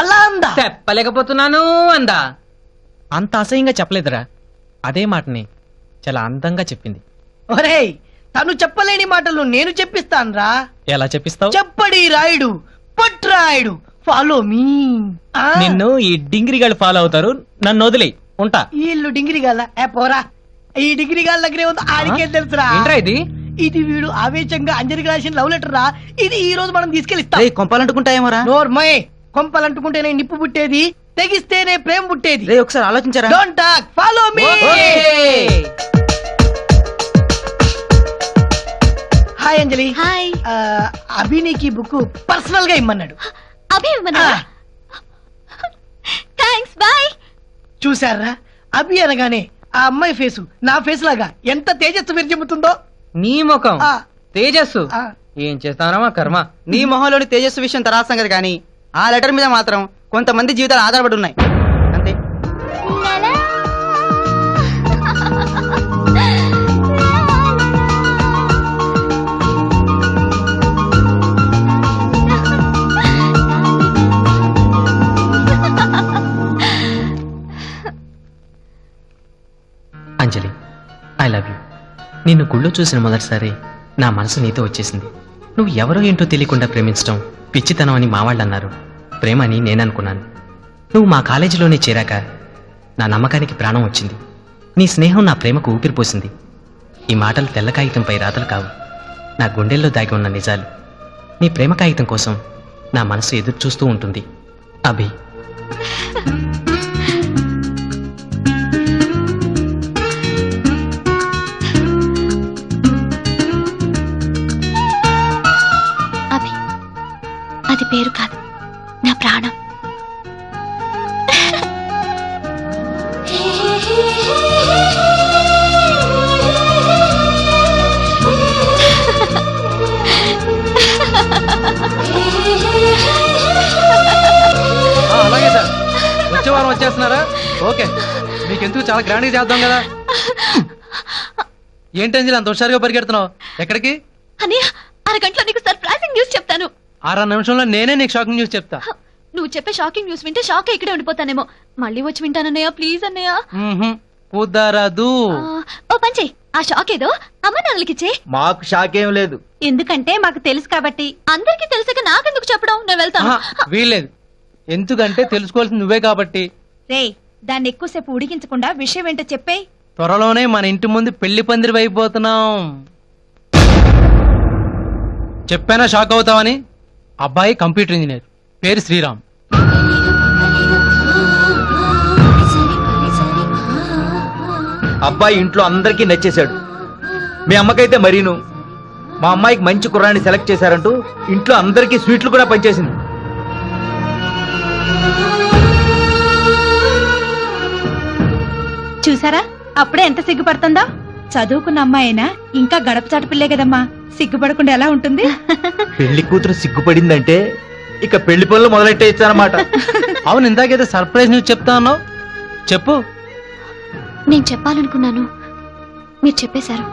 అలా అందా? చెప్పలేకపోతున్నాను అందా. అంత అసహ్యంగా చెప్పలేదురా, అదే మాటని చాలా అందంగా చెప్పింది. ఒరేయ్, తను చెప్పలేని మాటలు నేను చెప్పిస్తానురా. ఎలా చెప్పిస్తావు? చెప్పడి రాయుడు పట్రాయుడు, ఫాలో మీ. నిన్ను ఈ డింగిరి గాళ్ళు ఫాలో అవుతారు, నన్ను వదిలే ఉంటా. వీళ్ళు డిగ్రీ గాళ్ళ పోరా, ఈ డిగ్రీ గాళ్ళ దగ్గరే ఉంది, ఆడికే తెలుసురా. ఏంట్రా ఇది? ఇది వీడు ఆవేశంగా అంజలికి రాసిన లవ్ లెటర్ రా. ఇది ఈ రోజు మనం తీసుకెళ్ళిస్తాం. కొంపాలంటుకుంటాయేమోరా. నోర్మయ్, కొంపలంటుకుంటేనే నిప్పు పుట్టేది, తెగిస్తేనే ప్రేమ పుట్టేది. రే ఒకసారి ఆలోచించారా? Don't talk, follow me. Hi Anjali. Hi. Abhi నీకు బుక్ పర్సనల్ గా ఇమ్మన్నాడు. Abhi thanks, bye. చూసారా, అభి అనగానే ఆ అమ్మాయి ఫేసు నా ఫేస్ లాగా ఎంత తేజస్సు విరజిమ్ముతుందో. నీ ముఖం ఆ. తేజస్సు. ఆ. ఏం చేస్తానమ్మా కర్మ. నీ మొహంలోని తేజస్సు విషయం తర్వాత సంగతి కానీ ఆ లెటర్ మీద మాత్రం కొంతమంది జీవితాలు ఆధారపడి ఉన్నాయి అంతే. అంజలి, ఐ లవ్ యూ. నిన్ను గుళ్ళో చూసిన మొదటిసారి నా మనసు నీతో వచ్చేసింది. నువ్వు ఎవరో ఏంటో తెలియకుండా ప్రేమించడం పిచ్చితనం అని మా వాళ్ళు అన్నారు. ప్రేమ అని నేననుకున్నాను. నువ్వు మా కాలేజీలోనే చేరాక నా నమ్మకానికి ప్రాణం వచ్చింది. నీ స్నేహం నా ప్రేమకు ఊపిరిపోసింది. ఈ మాటలు తెల్ల కాగితంపై రాతలు కావు, నా గుండెల్లో దాగి ఉన్న నిజాలు. నీ ప్రేమ కాగితం కోసం నా మనసు ఎదురు చూస్తూ ఉంటుంది. అభి. అభి, అది పేరు కాదు, నా ప్రాణం. అలాగే సార్, వచ్చే వారం వచ్చేస్తున్నారా? ఓకే, మీకు ఎందుకు చాలా గ్రాండ్ గా చేద్దాం కదా. ఏంటి అంజలి అంత హుషారుగా పరిగెడుతున్నావు? ఎక్కడికి? అని అరగంటలో నీకు సర్ప్రైజింగ్ న్యూస్ చెప్తాను. 6 నిమిషంలో నేనే నీకు షాకింగ్ న్యూస్ చెప్తా. నువ్వు చెప్పే షాకింగ్ న్యూస్ వింటే షాక్ ఇక్కడే ఉండిపోతానేమో. మళ్ళీ వచ్చి వింటానన్నయ్య, ప్లీజ్ అన్నయ్య. కుదరదు. ఓ పంచే, ఆ షాక్ ఏదో అమ్మ నాన్నలకిచ్చే. మాకు షాక్ ఏం లేదు, ఎందుకంటే మాకు తెలుసు కాబట్టి. అందరికీ తెలిసాక నాకెందుకు చెప్పడం, నేను వెళ్తాను. వీల్లేదు, ఎందుకంటే తెలుసుకోవాల్సింది నువ్వే కాబట్టి. రేయ్, దాన్ని ఎక్కువసేపు ఉడికించకుండా విషయం ఏంటో చెప్పే. త్వరలోనే మన ఇంటి ముందు పెళ్లి పందిరి అయిపోతున్నాం. చెప్పానా షాక్ అవుతావని? అబ్బాయి కంప్యూటర్ ఇంజనీర్, పేరు శ్రీరామ్. అబ్బాయి ఇంట్లో అందరికీ నచ్చేశాడు. మీ అమ్మకైతే మరీను. మా అమ్మాయికి మంచి కుర్రాన్ని సెలెక్ట్ చేశారంటూ ఇంట్లో అందరికీ స్వీట్లు కూడా పంచేసింది. చూసారా అప్పుడే ఎంత సిగ్గుపడుతుందో. చదువుకున్న అమ్మాయినా ఇంకా గడప చాటు పిల్లే కదమ్మా, సిగ్గుపడకుండా ఎలా ఉంటుంది? పెళ్లి కూతురు సిగ్గుపడిందంటే ఇక పెళ్లి పనులు మొదలెట్టేయచ్చన్నమాట. అవును, ఇందాకేదో సర్ప్రైజ్ న్యూస్ చెప్తా అన్నావు, చెప్పు. నేను చెప్పాలనుకున్నాను, మీరు చెప్పేశారు.